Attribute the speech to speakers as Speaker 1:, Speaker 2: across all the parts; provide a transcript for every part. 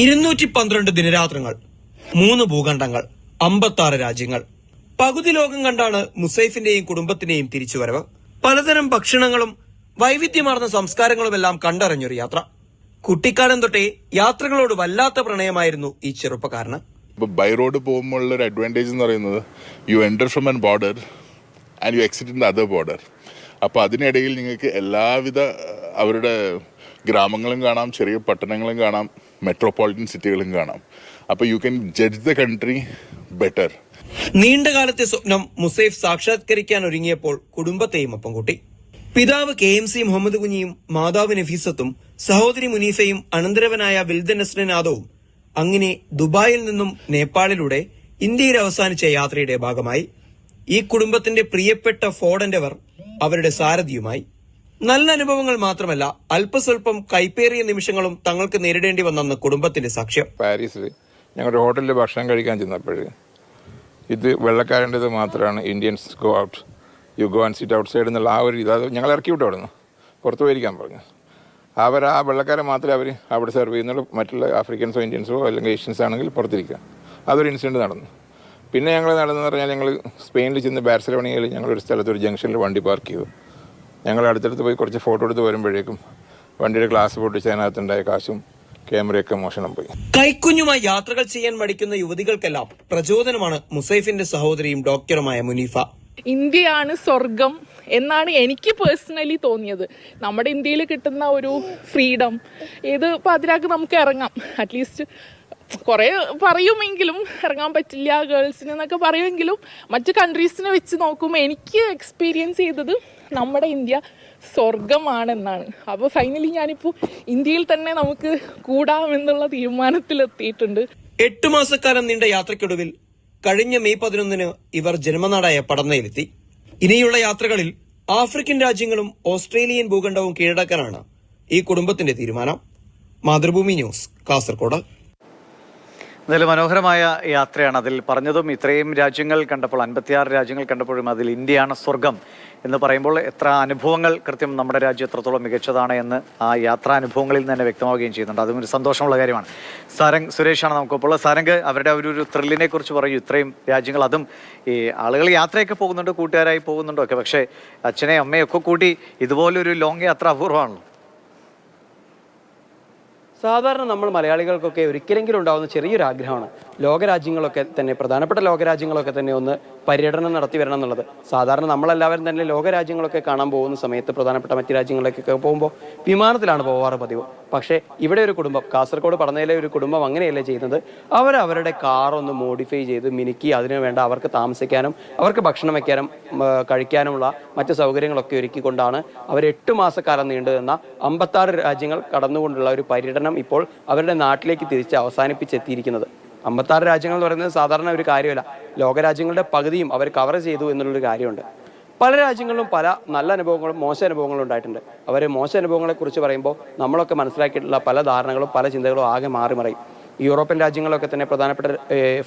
Speaker 1: 212 ദിനരാത്രങ്ങൾ, 3 ഭൂഖണ്ഡങ്ങൾ, 56 രാജ്യങ്ങൾ. പകുതി ലോകം കണ്ടാണ് മുസൈഫിന്റെയും കുടുംബത്തിന്റെയും തിരിച്ചുവരവ്. പലതരം ഭക്ഷണങ്ങളും വൈവിധ്യമാർന്ന സംസ്കാരങ്ങളുമെല്ലാം കണ്ടറിഞ്ഞൊരു യാത്ര. കുട്ടിക്കാലം തൊട്ടേ യാത്രകളോട് വല്ലാത്ത പ്രണയമായിരുന്നു ഈ ചെറുപ്പക്കാരന്.
Speaker 2: ബൈ റോഡ് പോകുമ്പോൾ ഒരു അഡ്വാൻറ്റേജ് എന്ന് പറയുന്നത് you enter from an border and you exit in the other border. അപ്പോൾ അതിനിടയിൽ നിങ്ങൾക്ക് എല്ലാവിധ അവരുടെ ഗ്രാമങ്ങളും കാണാം, ചെറിയ പട്ടണങ്ങളും കാണാം, മെട്രോപൊളിറ്റൻ സിറ്റികളും കാണാം. അപ്പോൾ you can judge the country better.
Speaker 1: നീണ്ടകാലത്തെ സ്വപ്നം മുസൈഫ് സാക്ഷാത്കരിക്കാൻ ഒരുങ്ങിയപ്പോൾ കുടുംബത്തെയും ഒപ്പം കൂട്ടി. പിതാവ് KMC മുഹമ്മദ് കുഞ്ഞിയും മാതാവ് നഫീസത്തും സഹോദരി മുനീഫയും അനന്തരവനായ വിൽദൻ നസ്രനാദവും അങ്ങനെ ദുബായിൽ നിന്നും നേപ്പാളിലൂടെ ഇന്ത്യയിൽ അവസാനിച്ച യാത്രയുടെ ഭാഗമായി. ഈ കുടുംബത്തിന്റെ പ്രിയപ്പെട്ട ഫോർഡ് എൻഡവർ അവരുടെ സാരഥിയുമായി. നല്ല അനുഭവങ്ങൾ മാത്രമല്ല, അല്പസ്വല്പം കൈപ്പേറിയ നിമിഷങ്ങളും തങ്ങൾക്ക് നേരിടേണ്ടി വന്നെന്ന് കുടുംബത്തിന്റെ സാക്ഷ്യം.
Speaker 3: പാരീസിൽ ഞങ്ങളുടെ ഹോട്ടലിൽ ഭക്ഷണം കഴിക്കാൻ ചെന്നപ്പോൾ ഇത് വെള്ളക്കാരൻ്റെത് മാത്രമാണ്, Indians go out, you go and sit out side എന്നുള്ള ആ ഒരു ഇത് ഞങ്ങൾ ഇറക്കി വിട്ടു അവിടെ നിന്ന് പുറത്തു പോയിരിക്കാൻ പറഞ്ഞു. ആ വെള്ളക്കാരെ മാത്രമേ അവർ അവിടെ സെർവ് ചെയ്യുന്നുള്ളൂ, മറ്റുള്ള ആഫ്രിക്കൻസോ ഇന്ത്യൻസോ അല്ലെങ്കിൽ ഏഷ്യൻസ് ആണെങ്കിൽ പുറത്തിരിക്കുക. അതൊരു ഇൻസിഡൻറ്റ് നടന്നു. പിന്നെ ഞങ്ങൾ നടന്നെന്ന് പറഞ്ഞാൽ ഞങ്ങൾ സ്പെയിനിൽ ചെന്ന് ബാർസലോണയിൽ ഞങ്ങളൊരു സ്ഥലത്ത് ഒരു ജംഗ്ഷനിൽ വണ്ടി പാർക്ക് ചെയ്തു. ഞങ്ങൾ അടുത്തടുത്ത് പോയി കുറച്ച് ഫോട്ടോ എടുത്ത് വരുമ്പോഴേക്കും വണ്ടിയുടെ ഗ്ലാസ് പൊട്ടിച്ച് അതിനകത്തുണ്ടായ കാശും ക്യാമറയൊക്കെ മോഷണം പോയി.
Speaker 1: കൈക്കുഞ്ഞുമായി യാത്രകൾ ചെയ്യാൻ മടിക്കുന്ന യുവതികൾക്കെല്ലാം പ്രചോദനമാണ് മുസൈഫിന്റെ സഹോദരിയും ഡോക്ടറുമായ മുനീഫ.
Speaker 4: ഇന്ത്യയാണ് സ്വർഗം എന്നാണ് എനിക്ക് പേഴ്സണലി തോന്നിയത്. നമ്മുടെ ഇന്ത്യയിൽ കിട്ടുന്ന ഒരു ഫ്രീഡം, ഏത് പാതിരാക്ക് നമുക്ക് ഇറങ്ങാം. അറ്റ്ലീസ്റ്റ് കുറേ പറയുമെങ്കിലും ഇറങ്ങാൻ പറ്റില്ല ഗേൾസിന് എന്നൊക്കെ പറയുമെങ്കിലും മറ്റ് കൺട്രീസിനെ വെച്ച് നോക്കുമ്പോൾ എനിക്ക് എക്സ്പീരിയൻസ് ചെയ്തത് നമ്മുടെ ഇന്ത്യ സ്വർഗമാണെന്നാണ്. അപ്പോൾ ഫൈനലി ഞാനിപ്പോൾ ഇന്ത്യയിൽ തന്നെ നമുക്ക് കൂടാമെന്നുള്ള തീരുമാനത്തിലെത്തിയിട്ടുണ്ട്.
Speaker 1: 8 മാസക്കാലം നീണ്ട യാത്രയ്ക്കൊടുവിൽ കഴിഞ്ഞ മെയ് 11 ഇവർ ജന്മനാടായ പടന്നയിലെത്തി. ഇനിയുള്ള യാത്രകളിൽ ആഫ്രിക്കൻ രാജ്യങ്ങളും ഓസ്ട്രേലിയൻ ഭൂഖണ്ഡവും കീഴടക്കാനാണ് ഈ കുടുംബത്തിന്റെ തീരുമാനം. മാതൃഭൂമി ന്യൂസ്, കാസർഗോഡ്.
Speaker 5: എന്തായാലും മനോഹരമായ യാത്രയാണ്. അതിൽ പറഞ്ഞതും ഇത്രയും രാജ്യങ്ങൾ കണ്ടപ്പോൾ, 56 രാജ്യങ്ങൾ കണ്ടപ്പോഴും അതിൽ ഇന്ത്യയാണ് സ്വർഗം എന്ന് പറയുമ്പോൾ എത്ര അനുഭവങ്ങൾ കൃത്യം നമ്മുടെ രാജ്യം എത്രത്തോളം മികച്ചതാണ് എന്ന് ആ യാത്രാനുഭവങ്ങളിൽ തന്നെ വ്യക്തമാവുകയും ചെയ്യുന്നുണ്ട്. അതും ഒരു സന്തോഷമുള്ള കാര്യമാണ്. സാരംഗ് സുരേഷാണ് നമുക്കിപ്പോൾ. സാരംഗ്, അവരുടെ ഒരു ത്രില്ലിനെ കുറിച്ച് പറയൂ. ഇത്രയും രാജ്യങ്ങൾ, അതും ഈ ആളുകൾ യാത്രയൊക്കെ പോകുന്നുണ്ട്, കൂട്ടുകാരായി പോകുന്നുണ്ടോ ഒക്കെ, പക്ഷേ അച്ഛനെയും അമ്മയൊക്കെ കൂട്ടി ഇതുപോലൊരു ലോങ് യാത്ര അപൂർവമാണല്ലോ.
Speaker 6: സാധാരണ നമ്മൾ മലയാളികൾക്കൊക്കെ ഒരിക്കലെങ്കിലും ഉണ്ടാകുന്ന ചെറിയൊരു ആഗ്രഹമാണ് ലോകരാജ്യങ്ങളൊക്കെ തന്നെ, പ്രധാനപ്പെട്ട ലോകരാജ്യങ്ങളൊക്കെ തന്നെ ഒന്ന് പര്യടനം നടത്തി വരണം എന്നുള്ളത്. സാധാരണ നമ്മളെല്ലാവരും തന്നെ ലോകരാജ്യങ്ങളൊക്കെ കാണാൻ പോകുന്ന സമയത്ത് പ്രധാനപ്പെട്ട മറ്റ് രാജ്യങ്ങളിലേക്കൊക്കെ പോകുമ്പോൾ വിമാനത്തിലാണ് പോകാറ് പതിവ്. പക്ഷേ ഇവിടെ ഒരു കുടുംബം, കാസർഗോഡ് പടന്നയിലെ ഒരു കുടുംബം അങ്ങനെയല്ലേ ചെയ്യുന്നത്. അവരവരുടെ കാറൊന്ന് മോഡിഫൈ ചെയ്ത് മിനുക്കി അതിനു വേണ്ട അവർക്ക് താമസിക്കാനും അവർക്ക് ഭക്ഷണം വയ്ക്കാനും കഴിക്കാനുമുള്ള മറ്റ് സൗകര്യങ്ങളൊക്കെ ഒരുക്കിക്കൊണ്ടാണ് അവർ 8 മാസക്കാലം നീണ്ടു നിന്ന 56 രാജ്യങ്ങൾ കടന്നുകൊണ്ടുള്ള ഒരു പര്യടനം ഇപ്പോൾ അവരുടെ നാട്ടിലേക്ക് തിരിച്ച് അവസാനിപ്പിച്ചെത്തിയിരിക്കുന്നത്. 56 രാജ്യങ്ങൾ എന്ന് പറയുന്നത് സാധാരണ ഒരു കാര്യമല്ല. ലോകരാജ്യങ്ങളുടെ പകുതിയും അവർ കവർ ചെയ്തു എന്നുള്ളൊരു കാര്യമുണ്ട്. പല രാജ്യങ്ങളിലും പല നല്ല അനുഭവങ്ങളും മോശം അനുഭവങ്ങളും ഉണ്ടായിട്ടുണ്ട്. അവർ മോശം അനുഭവങ്ങളെക്കുറിച്ച് പറയുമ്പോൾ നമ്മളൊക്കെ മനസ്സിലാക്കിയിട്ടുള്ള പല ധാരണകളും പല ചിന്തകളും ആകെ മാറിമറിയും. യൂറോപ്യൻ രാജ്യങ്ങളിലൊക്കെ തന്നെ പ്രധാനപ്പെട്ട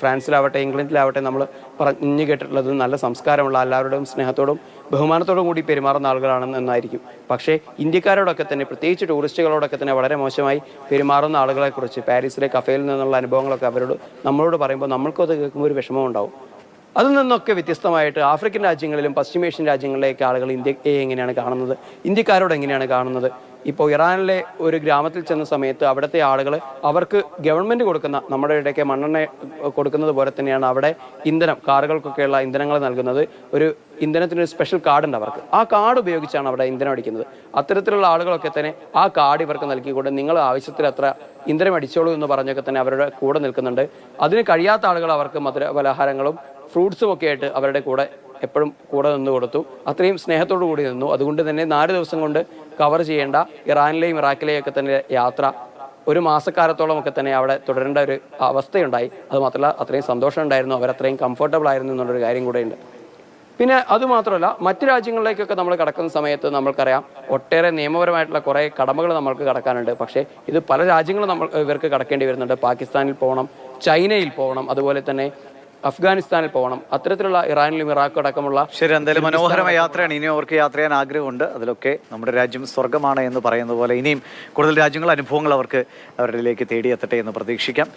Speaker 6: ഫ്രാൻസിലാവട്ടെ ഇംഗ്ലണ്ടിലാവട്ടെ നമ്മൾ പറഞ്ഞു കേട്ടിട്ടുള്ളത് നല്ല സംസ്കാരമുള്ള എല്ലാവരുടെയും സ്നേഹത്തോടും ബഹുമാനത്തോടും കൂടി പെരുമാറുന്ന ആളുകളാണെന്നായിരിക്കും. പക്ഷേ ഇന്ത്യക്കാരോടൊക്കെ തന്നെ, പ്രത്യേകിച്ച് ടൂറിസ്റ്റുകളോടൊക്കെ തന്നെ വളരെ മോശമായി പെരുമാറുന്ന ആളുകളെക്കുറിച്ച് പാരീസിലെ കഫേയിൽ നിന്നുള്ള അനുഭവങ്ങളൊക്കെ നമ്മളോട് പറയുമ്പോൾ നമ്മൾക്കും അത് കേൾക്കുമ്പോൾ ഒരു വിഷമം ഉണ്ടാവും. അതിൽ നിന്നൊക്കെ വ്യത്യസ്തമായിട്ട് ആഫ്രിക്കൻ രാജ്യങ്ങളിലും പശ്ചിമേഷ്യൻ രാജ്യങ്ങളിലേക്ക് ആളുകൾ ഇന്ത്യയെ എങ്ങനെയാണ് കാണുന്നത്, ഇന്ത്യക്കാരോട് എങ്ങനെയാണ് കാണുന്നത്. ഇപ്പോൾ ഇറാനിലെ ഒരു ഗ്രാമത്തിൽ ചെന്ന സമയത്ത് അവിടുത്തെ ആളുകൾ അവർക്ക് ഗവൺമെൻറ് കൊടുക്കുന്ന, നമ്മുടെ ഇടയ്ക്ക് മണ്ണെണ്ണ കൊടുക്കുന്നത് പോലെ തന്നെയാണ് അവിടെ ഇന്ധനം, കാറുകൾക്കൊക്കെയുള്ള ഇന്ധനങ്ങൾ നൽകുന്നത്. ഒരു ഇന്ധനത്തിനൊരു സ്പെഷ്യൽ കാർഡുണ്ട് അവർക്ക്. ആ കാർഡ് ഉപയോഗിച്ചാണ് അവിടെ ഇന്ധനം അടിക്കുന്നത്. അത്തരത്തിലുള്ള ആളുകളൊക്കെ തന്നെ ആ കാർഡ് ഇവർക്ക് നൽകിക്കൊണ്ട് നിങ്ങൾ ആവശ്യത്തിൽ അത്ര ഇന്ധനം അടിച്ചോളൂ എന്ന് പറഞ്ഞൊക്കെ തന്നെ അവരുടെ കൂടെ നിൽക്കുന്നുണ്ട്. അതിന് കഴിയാത്ത ആളുകൾ അവർക്ക് മധുര പലഹാരങ്ങളും ഫ്രൂട്ട്സും ഒക്കെ ആയിട്ട് അവരുടെ കൂടെ എപ്പോഴും കൂടെ നിന്ന് കൊടുത്തു. അത്രയും സ്നേഹത്തോടു കൂടി നിന്നു. അതുകൊണ്ട് തന്നെ 4 ദിവസം കൊണ്ട് കവർ ചെയ്യേണ്ട ഇറാനിലെയും ഇറാഖിലെയും ഒക്കെ തന്നെ യാത്ര 1 മാസക്കാലത്തോളം ഒക്കെ തന്നെ അവിടെ തുടരേണ്ട ഒരു അവസ്ഥയുണ്ടായി. അതുമാത്രമല്ല അത്രയും സന്തോഷം ഉണ്ടായിരുന്നു, അവരത്രയും കംഫർട്ടബിൾ ആയിരുന്നു എന്നുള്ളൊരു കാര്യം കൂടെയുണ്ട്. പിന്നെ അതുമാത്രമല്ല, മറ്റു രാജ്യങ്ങളിലേക്കൊക്കെ നമ്മൾ കടക്കുന്ന സമയത്ത് നമ്മൾക്കറിയാം ഒട്ടേറെ നിയമപരമായിട്ടുള്ള കുറേ കടമകൾ നമ്മൾക്ക് കടക്കാനുണ്ട്. പക്ഷേ ഇത് പല രാജ്യങ്ങളും ഇവർക്ക് കടക്കേണ്ടി വരുന്നുണ്ട്. പാകിസ്ഥാനിൽ പോകണം, ചൈനയിൽ പോകണം, അതുപോലെ തന്നെ അഫ്ഗാനിസ്ഥാനിൽ പോകണം. അത്തരത്തിലുള്ള ഇറാനിലും ഇറാഖും അടക്കമുള്ള
Speaker 5: ശരി, എന്തായാലും മനോഹരമായ യാത്രയാണ്. ഇനിയും അവർക്ക് യാത്ര ചെയ്യാൻ ആഗ്രഹമുണ്ട്. അതിലൊക്കെ നമ്മുടെ രാജ്യം സ്വർഗമാണ് എന്ന് പറയുന്നത് പോലെ ഇനിയും കൂടുതൽ രാജ്യങ്ങൾ അനുഭവങ്ങൾ അവർക്ക് അവരിലേക്ക് തേടിയെത്തട്ടെ എന്ന് പ്രതീക്ഷിക്കാം.